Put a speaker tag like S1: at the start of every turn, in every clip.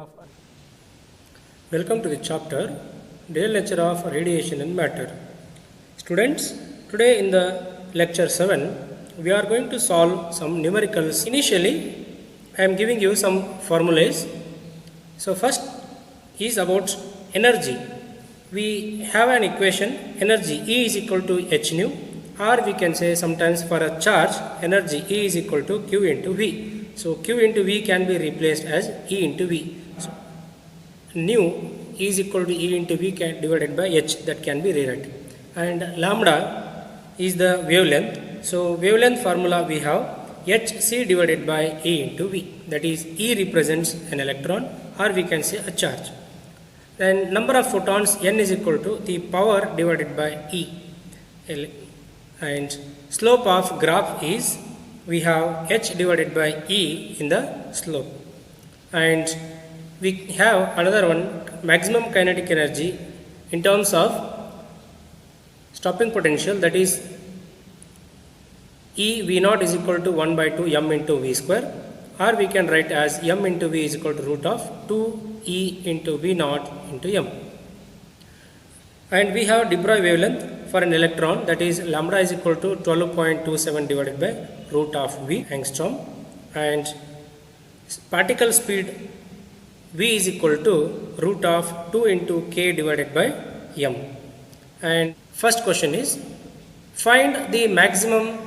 S1: of Welcome to the chapter Real Nature of Radiation and Matter. Students, today in the lecture 7 we are going to solve some numericals. Initially I am giving you some formulas. So first is about energy. We have an equation, energy E is equal to h nu, or we can say sometimes for a charge energy E is equal to Q into V. So Q into V can be replaced as E into V. So nu is equal to E into V divided by h, that can be rewritten. And lambda is the wavelength. So wavelength formula we have hc divided by E into V. That is E represents an electron, or we can say a charge. Then number of photons n is equal to the power divided by E. And slope of graph is we have h divided by E in the slope. And we have another one, maximum kinetic energy in terms of stopping potential, that is E V naught is equal to 1 by 2 m into V square, or we can write as m into V is equal to root of 2 E into V naught into m. And we have de Broglie wavelength for an electron, that is lambda is equal to 12.27 divided by root of V angstrom, and particle speed V is equal to root of 2 into k divided by m. And first question is, find the maximum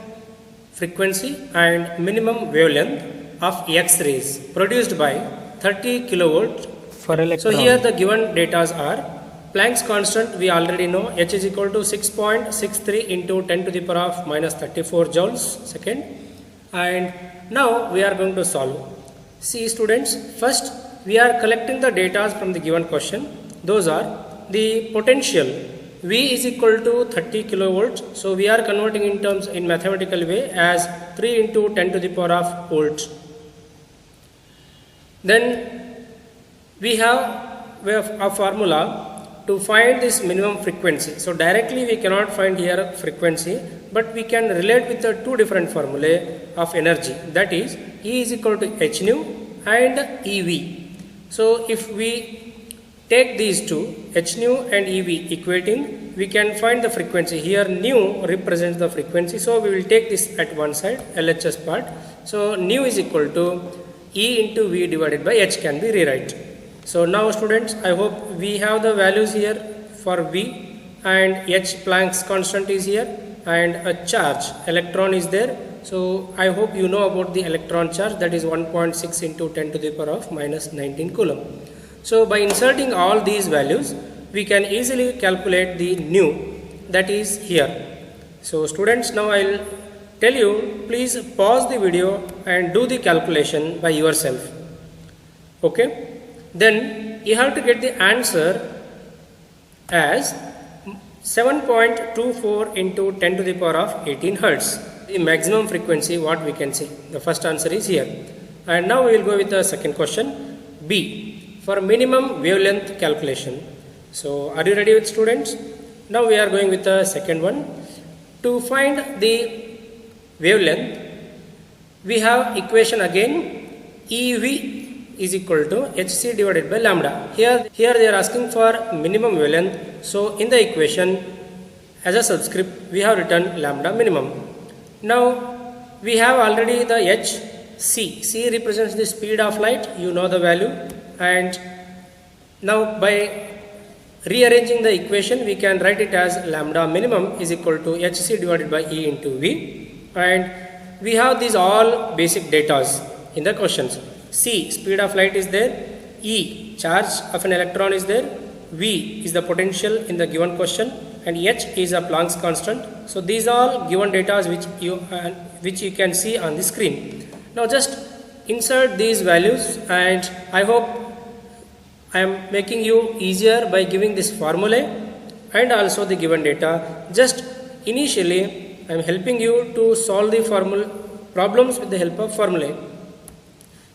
S1: frequency and minimum wavelength of X-rays produced by 30 kilovolt for electron. So here the given data are Planck's constant, we already know, h is equal to 6.63 into 10 to the power of minus 34 joules second. And now we are going to solve. See students, first we are collecting the data from the given question. Those are the potential V is equal to 30 kilovolts. So we are converting in terms in mathematical way as 3 into 10 to the power of volts. Then we have a formula to find this minimum frequency. So directly we cannot find here frequency, but we can relate with the two different formulae of energy, that is E is equal to h nu and EV. So if we take these two, h nu and EV equating, we can find the frequency. Here nu represents the frequency, so we will take this at one side, LHS part. So nu is equal to E into V divided by h can be rewritten. So now students, I hope we have the values here for V, and h Planck's constant is here, and a charge electron is there. So I hope you know about the electron charge, that is 1.6 into 10 to the power of minus 19 coulomb. So by inserting all these values, we can easily calculate the nu, that is here. So students, now I will tell you, please pause the video and do the calculation by yourself. Okay? Then you have to get the answer as 7.24 into 10 to the power of 18 hertz. The maximum frequency, what we can say. The first answer is here. And now we will go with the second question, B, for minimum wavelength calculation. So are you ready with students? Now we are going with the second one. To find the wavelength, we have equation again, EV is equal to hc divided by lambda. Here they are asking for minimum wavelength. So in the equation, as a subscript, we have written lambda minimum. Now we have already the h, c represents the speed of light, you know the value. And now by rearranging the equation, we can write it as lambda minimum is equal to hc divided by E into V. And we have these all basic data in the questions. C, speed of light is there, E, charge of an electron is there, V is the potential in the given question, and H is a Planck's constant. So these are all given data which you can see on the screen. Now just insert these values, and I hope I am making you easier by giving this formula and also the given data. Just initially I am helping you to solve the problems with the help of formulae.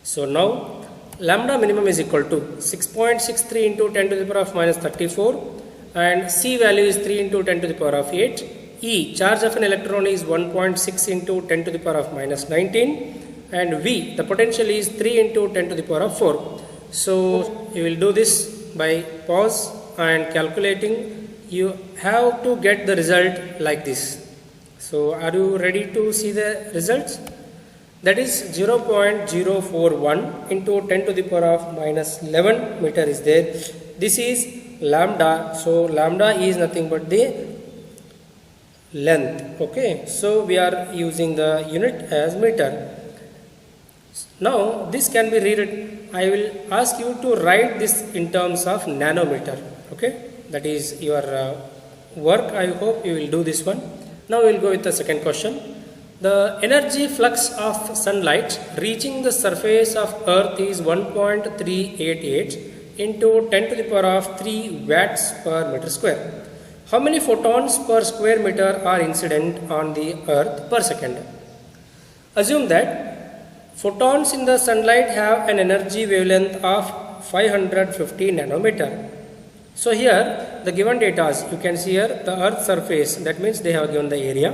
S1: So now lambda minimum is equal to 6.63 into 10 to the power of minus 34, and C value is 3 into 10 to the power of 8. E, charge of an electron is 1.6 into 10 to the power of minus 19, and V, the potential is 3 into 10 to the power of 4. So you will do this by pause and calculating. You have to get the result like this. So are you ready to see the results? That is 0.041 into 10 to the power of minus 11 meter is there. This is lambda. So lambda is nothing but the length. Okay, so we are using the unit as meter. Now this can be rewritten. I will ask you to write this in terms of nanometer. Okay, that is your work. I hope you will do this one. Now we will go with the second question. The energy flux of sunlight reaching the surface of earth is 1.388 into 10 to the power of 3 watts per meter square. How many photons per square meter are incident on the earth per second? Assume that photons in the sunlight have an energy wavelength of 550 nanometer. So here the given data, you can see here the earth's surface, that means they have given the area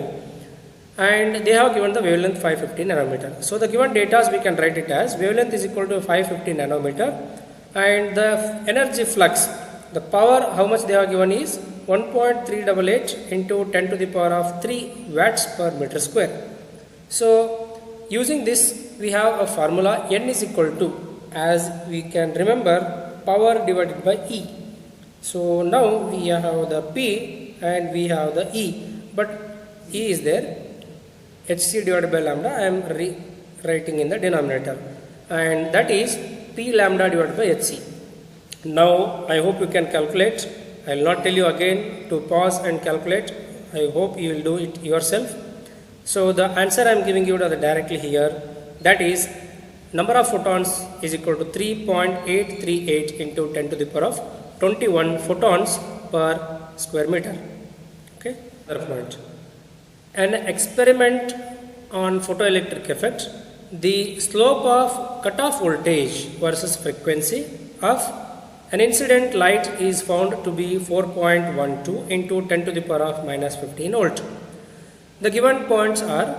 S1: and they have given the wavelength 550 nanometer. So the given data we can write it as wavelength is equal to 550 nanometer and the energy flux, the power how much they have given is 1.388 into 10 to the power of 3 watts per meter square. So using this we have a formula n is equal to, as we can remember, power divided by E. So now we have the P and we have the E, but E is there, Hc divided by lambda I am writing in the denominator, and that is P lambda divided by Hc. Now I hope you can calculate. I will not tell you again to pause and calculate. I hope you will do it yourself. So the answer I am giving you directly here, that is number of photons is equal to 3.838 into 10 to the power of 21 photons per square meter. Okay, another point. An experiment on photoelectric effect, the slope of cutoff voltage versus frequency of an incident light is found to be 4.12 into 10 to the power of minus 15 volt. The given points are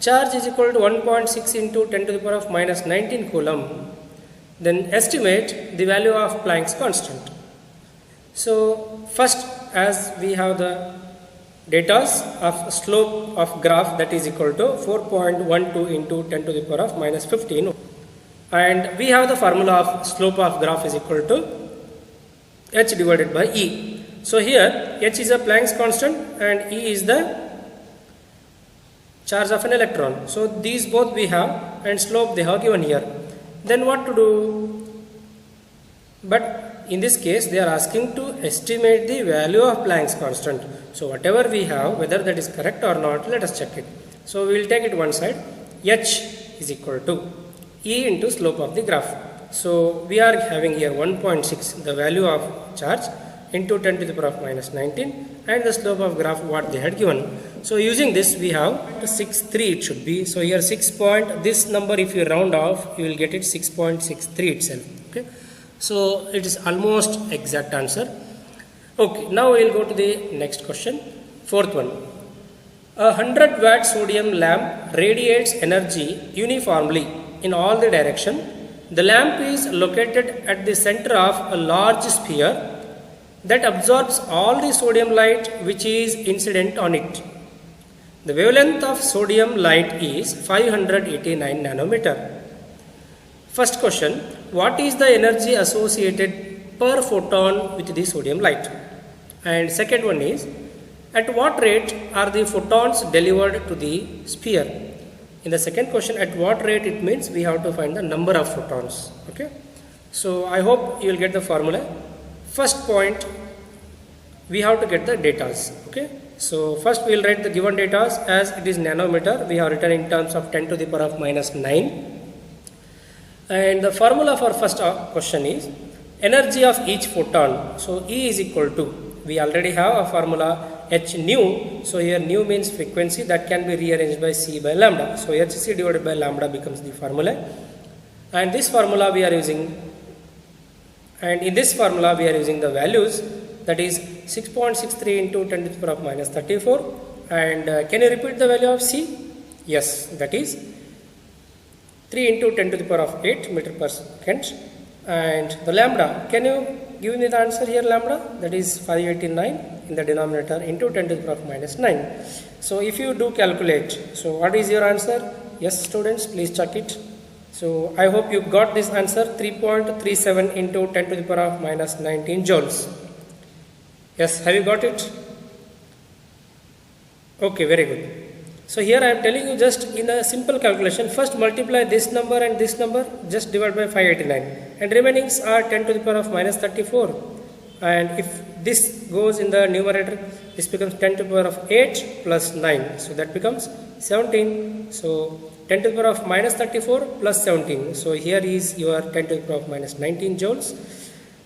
S1: charge is equal to 1.6 into 10 to the power of minus 19 coulomb. Then estimate the value of Planck's constant. So first, as we have the data of slope of graph, that is equal to 4.12 into 10 to the power of minus 15, and we have the formula of slope of graph is equal to h divided by E. So here h is a Planck's constant and E is the charge of an electron. So these both we have, and slope they have given here. Then what to do? But in this case they are asking to estimate the value of Planck's constant. So whatever we have, whether that is correct or not, let us check it. So we will take it one side. H is equal to E into slope of the graph. So we are having here 1.6, the value of charge, into 10 to the power of minus 19, and the slope of graph what they had given. So using this we have 6.3 it should be. So here 6 point, this number if you round off you will get it 6.63 itself. Okay, so it is almost exact answer. Okay, now we will go to the next question, fourth one. A 100 watt sodium lamp radiates energy uniformly in all the direction. The lamp is located at the center of a large sphere that absorbs all the sodium light which is incident on it. The wavelength of sodium light is 589 nanometer. First question, what is the energy associated per photon with the sodium light? And second one is, at what rate are the photons delivered to the sphere? In the second question, at what rate, it means we have to find the number of photons. Okay, so I hope you will get the formula. First point, we have to get the datas. Okay, so first we will write the given datas as it is nanometer. We have written in terms of 10 to the power of minus 9, and the formula for first question is energy of each photon. So E is equal to, we already have a formula h nu. So here nu means frequency, that can be rearranged by c by lambda. So hc divided by lambda becomes the formula, and this formula we are using, and in this formula we are using the values, that is 6.63 into 10 to the power of minus 34. And can you repeat the value of c? Yes, that is 3 into 10 to the power of 8 meter per second. And the lambda, can you give me the answer here, lambda? That is 589 in the denominator into 10 to the power of minus 9. So if you do calculate, so what is your answer? Yes, students, please check it. So I hope you got this answer, 3.37 into 10 to the power of minus 19 joules. Yes, have you got it? Okay, very good. So here I am telling you just in a simple calculation, first multiply this number and this number, just divide by 589, and remainings are 10 to the power of minus 34. And if this goes in the numerator, this becomes 10 to the power of 8 plus 9, so that becomes 17. So 10 to the power of minus 34 plus 17, so here is your 10 to the power of minus 19 joules.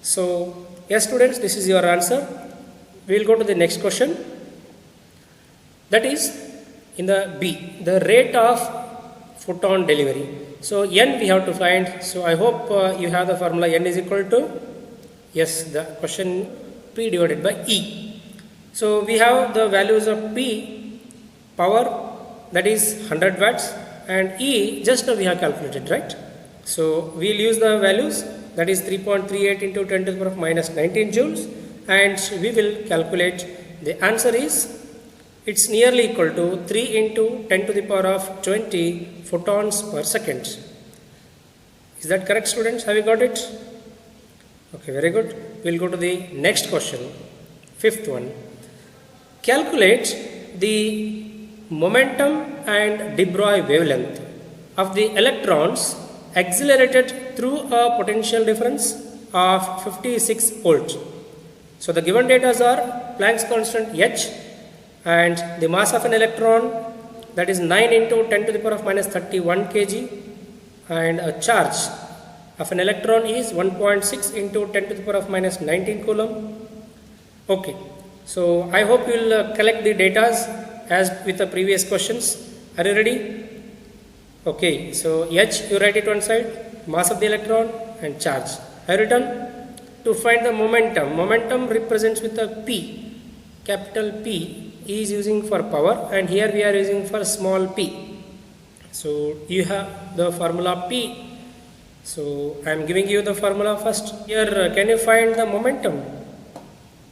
S1: So yes students, this is your answer. We will go to the next question, that is in the B, the rate of photon delivery. So n we have to find. So I hope you have the formula. N is equal to, yes, the question P divided by E. So we have the values of P, power, that is 100 watts, and E just now we have calculated, right? So we will use the values, that is 3.38 into 10 to the power of minus 19 joules, and we will calculate. The answer is, it's nearly equal to 3 into 10 to the power of 20 photons per second. Is that correct, students? Have you got it? Okay, very good. We'll go to the next question, fifth one. Calculate the momentum and de Broglie wavelength of the electrons accelerated through a potential difference of 56 volts. So the given data are Planck's constant h, and the mass of an electron, that is 9 into 10 to the power of minus 31 kg, and a charge of an electron is 1.6 into 10 to the power of minus 19 coulomb. Okay, so I hope you will collect the data as with the previous questions. Are you ready? Okay, so h you write it one side, mass of the electron and charge. Have you written? To find the momentum, momentum represents with a P, capital P is using for power, and here we are using for small p. So you have the formula P. So I am giving you the formula first. Here can you find the momentum?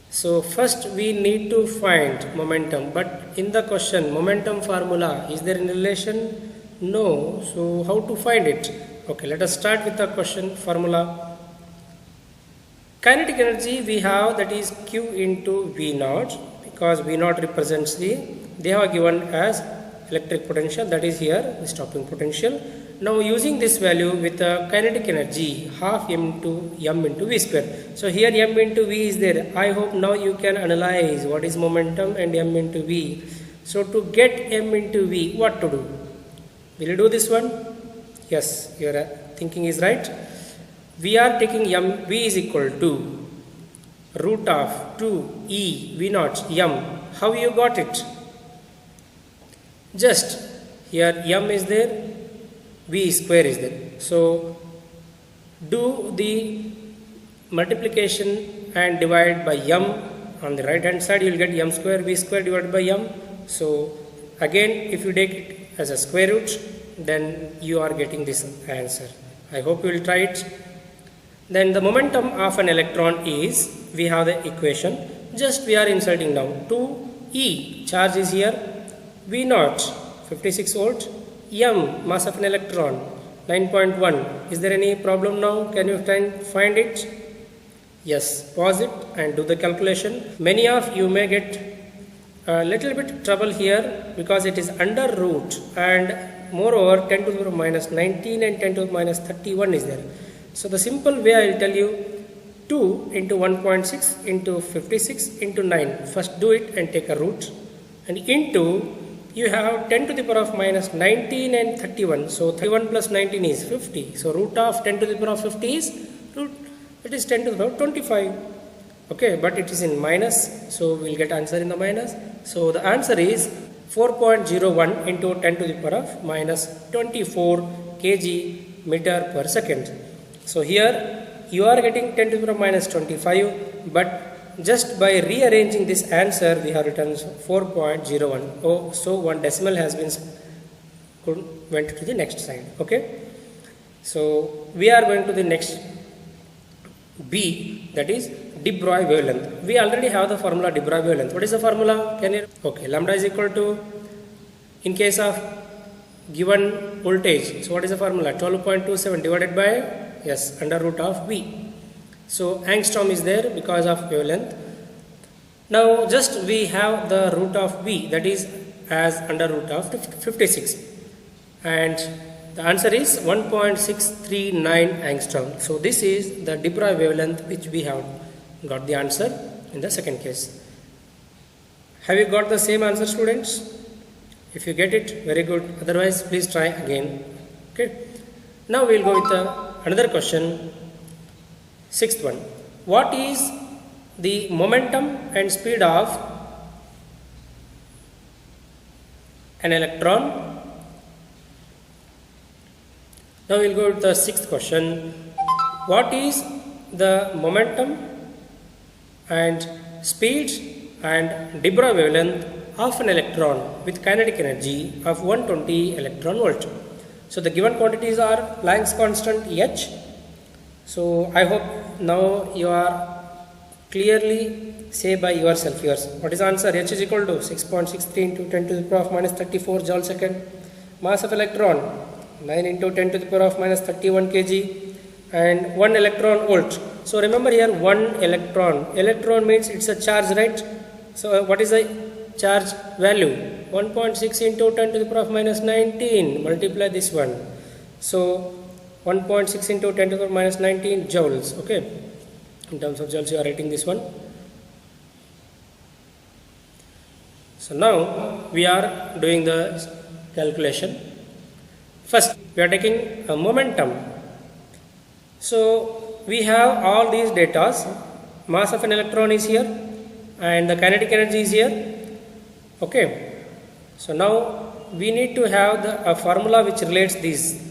S1: So first we need to find momentum, but in the question momentum formula, is there in relation? No. So how to find it? Okay, let us start with the question formula. Kinetic energy we have, that is Q into V naught, because V naught represents they have given as electric potential, that is here the stopping potential. Now using this value with the kinetic energy, half m into v square. So here m into v is there. I hope now you can analyze what is momentum and m into v. So to get m into v, what to do? Will you do this one? Yes, your thinking is right. We are taking m, v is equal to root of 2 e v naught m. How you got it? Just here m is there, v square is there. So do the multiplication and divide by m. On the right hand side you will get m square v square divided by m. So again if you take it as a square root, then you are getting this answer. I hope you will try it. Then the momentum of an electron is, we have the equation, just we are inserting now 2e, charge is here, v naught 56 volt, m, mass of an electron 9.1. Is there any problem now? Can you find it? Yes, pause it and do the calculation. Many of you may get a little bit trouble here because it is under root, and moreover 10 to the power minus 19 and 10 to the minus 31 is there. So the simple way I will tell you, 2 into 1.6 into 56 into 9. First do it and take a root, and into you have 10 to the power of minus 19 and 31. So 31 plus 19 is 50. So root of 10 to the power of 50 is root, it is 10 to the power of 25. Okay, but it is in minus, so we will get answer in the minus. So the answer is 4.01 into 10 to the power of minus 24 kg meter per second. So here you are getting 10 to the power minus 25, but just by rearranging this answer we have written 4.01. Oh, so one decimal has been went to the next side. Okay, so we are going to the next B, that is de Broglie wavelength. We already have the formula de Broglie wavelength. What is the formula? Can you? Okay, lambda is equal to, in case of given voltage, so what is the formula? 12.27 divided by, yes, under root of V. So angstrom is there because of wavelength. Now just we have the root of V, that is as under root of 56, and the answer is 1.639 angstrom. So this is the de Broglie wavelength which we have got the answer in the second case. Have you got the same answer, students? If you get it, very good. Otherwise, please try again. Okay. Now we will go with another question. Sixth one. What is the momentum and speed of an electron? Now we will go with the sixth question. What is the momentum and speed and de Broglie wavelength of an electron with kinetic energy of 120 electron volt? So the given quantities are Planck's constant H. So I hope now you are clearly say by yourself yours. What is the answer? H is equal to 6.63 into 10 to the power of minus 34 joule second. Mass of electron 9 into 10 to the power of minus 31 kg, and 1 electron volt. So remember here 1 electron. Electron means it's a charge, right? So what is the charge value? 1.6 into 10 to the power of minus 19. Multiply this one. So 1.6 into 10 to the power minus 19 joules. Okay. In terms of joules, you are writing this one. So now we are doing the calculation. First, we are taking a momentum. So we have all these data. Mass of an electron is here, and the kinetic energy is here. Okay. So now we need to have a formula which relates these.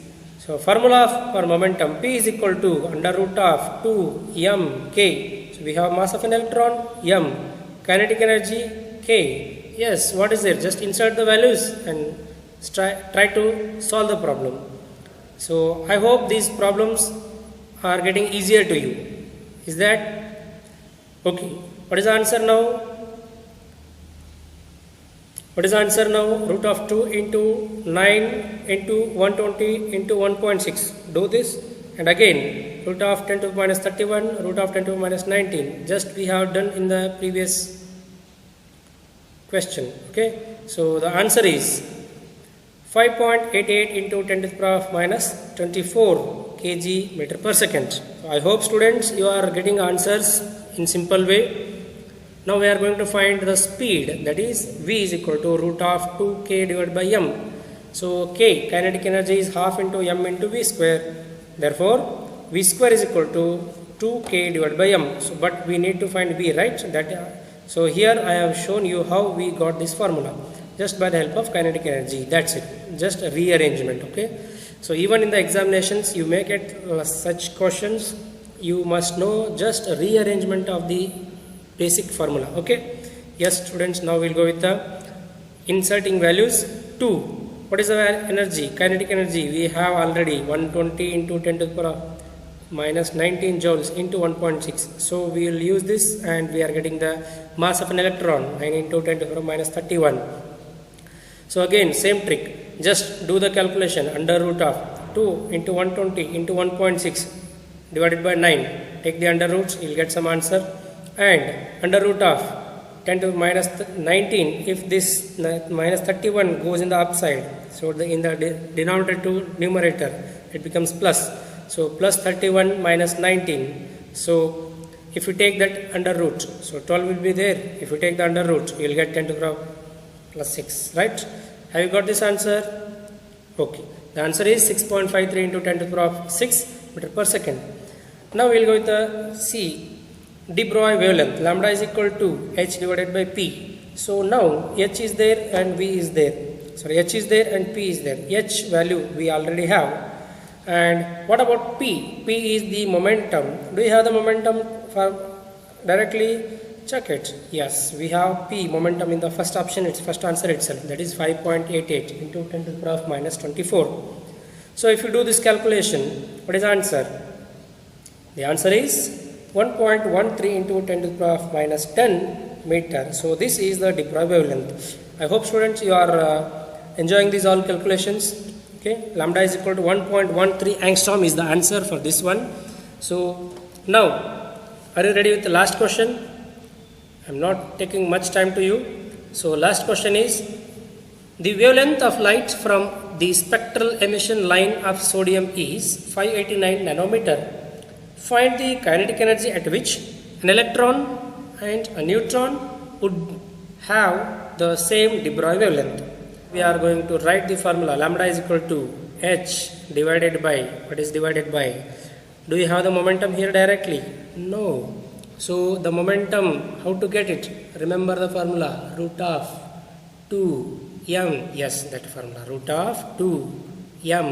S1: So formula for momentum, P is equal to under root of 2 m k. So we have mass of an electron m, kinetic energy k. Yes, what is there? Just insert the values and try to solve the problem. So I hope these problems are getting easier to you. Is that okay? What is the answer now? What is the answer now? Root of 2 into 9 into 120 into 1.6. Do this, and again root of 10 to the minus 31, root of 10 to the minus 19. Just we have done in the previous question. Okay. So the answer is 5.88 into 10 to the power of minus 24 kg meter per second. So I hope students you are getting answers in simple way. Now we are going to find the speed, that is V is equal to root of 2k divided by m. So k, kinetic energy, is half into m into V square. Therefore V square is equal to 2k divided by m. So but we need to find V, right? So here I have shown you how we got this formula, just by the help of kinetic energy. That's it, just a rearrangement. Okay. So even in the examinations you may get such questions. You must know just a rearrangement of the basic formula. Okay. Yes students, now we'll go with the inserting values. 2, what is the energy? Kinetic energy we have already 120 into 10 to the power minus 19 joules into 1.6. So we will use this, and we are getting the mass of an electron 9 into 10 to the power minus 31. So again same trick, just do the calculation. Under root of 2 into 120 into 1.6 divided by 9. Take the under roots, you will get some answer. And under root of 10 to the minus 19, if this minus 31 goes in the upside, so in the denominator to numerator, it becomes plus. So plus 31 minus 19. So if you take that under root, so 12 will be there. If you take the under root, you will get 10 to the power plus 6, right? Have you got this answer? Okay. The answer is 6.53 into 10 to the power 6 meter per second. Now we will go with the C. De Broglie wavelength, lambda is equal to h divided by p. So now h is there and v is there. Sorry, h is there and p is there. H value we already have. And what about p? P is the momentum. Do you have the momentum for directly? Check it. Yes, we have p momentum in the first option. It's first answer itself. That is 5.88 into 10 to the power of minus 24. So if you do this calculation, what is the answer? The answer is 1.13 into 10 to the power of minus 10 meter. So this is the Debye wavelength. I hope students you are enjoying these all calculations. Okay, lambda is equal to 1.13 angstrom is the answer for this one. So now, are you ready with the last question? I am not taking much time to you. So last question is, the wavelength of light from the spectral emission line of sodium is 589 nanometer. Find the kinetic energy at which an electron and a neutron would have the same Debye wavelength. We are going to write the formula. Lambda is equal to h divided by, what is divided by? Do you have the momentum here directly? No. So the momentum, how to get it? Remember the formula, root of 2m. Yes, that formula, root of 2m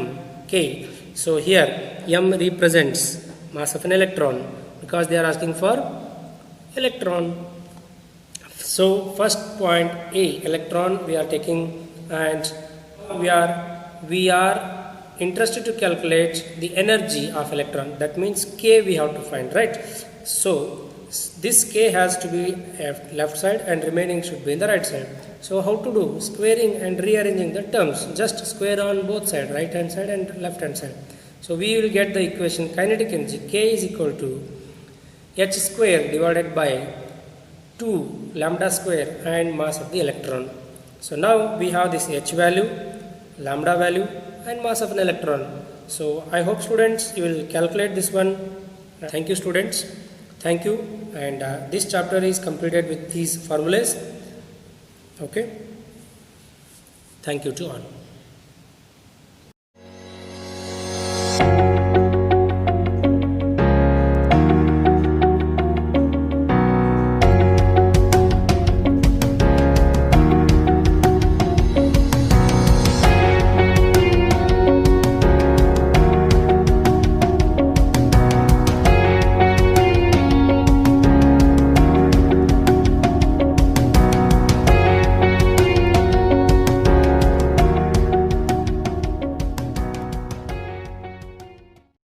S1: k. So here m represents mass of an electron because they are asking for electron. So first point A, electron we are taking, and we are interested to calculate the energy of electron. That means k we have to find, right? So this k has to be left side and remaining should be in the right side. So how to do? Squaring and rearranging the terms. Just square on both sides, right hand side and left hand side. So we will get the equation kinetic energy k is equal to h square divided by 2 lambda square and mass of the electron. So now we have this h value, lambda value and mass of an electron. So I hope students you will calculate this one. Thank you students. Thank you, and this chapter is completed with these formulas. Okay. Thank you to all.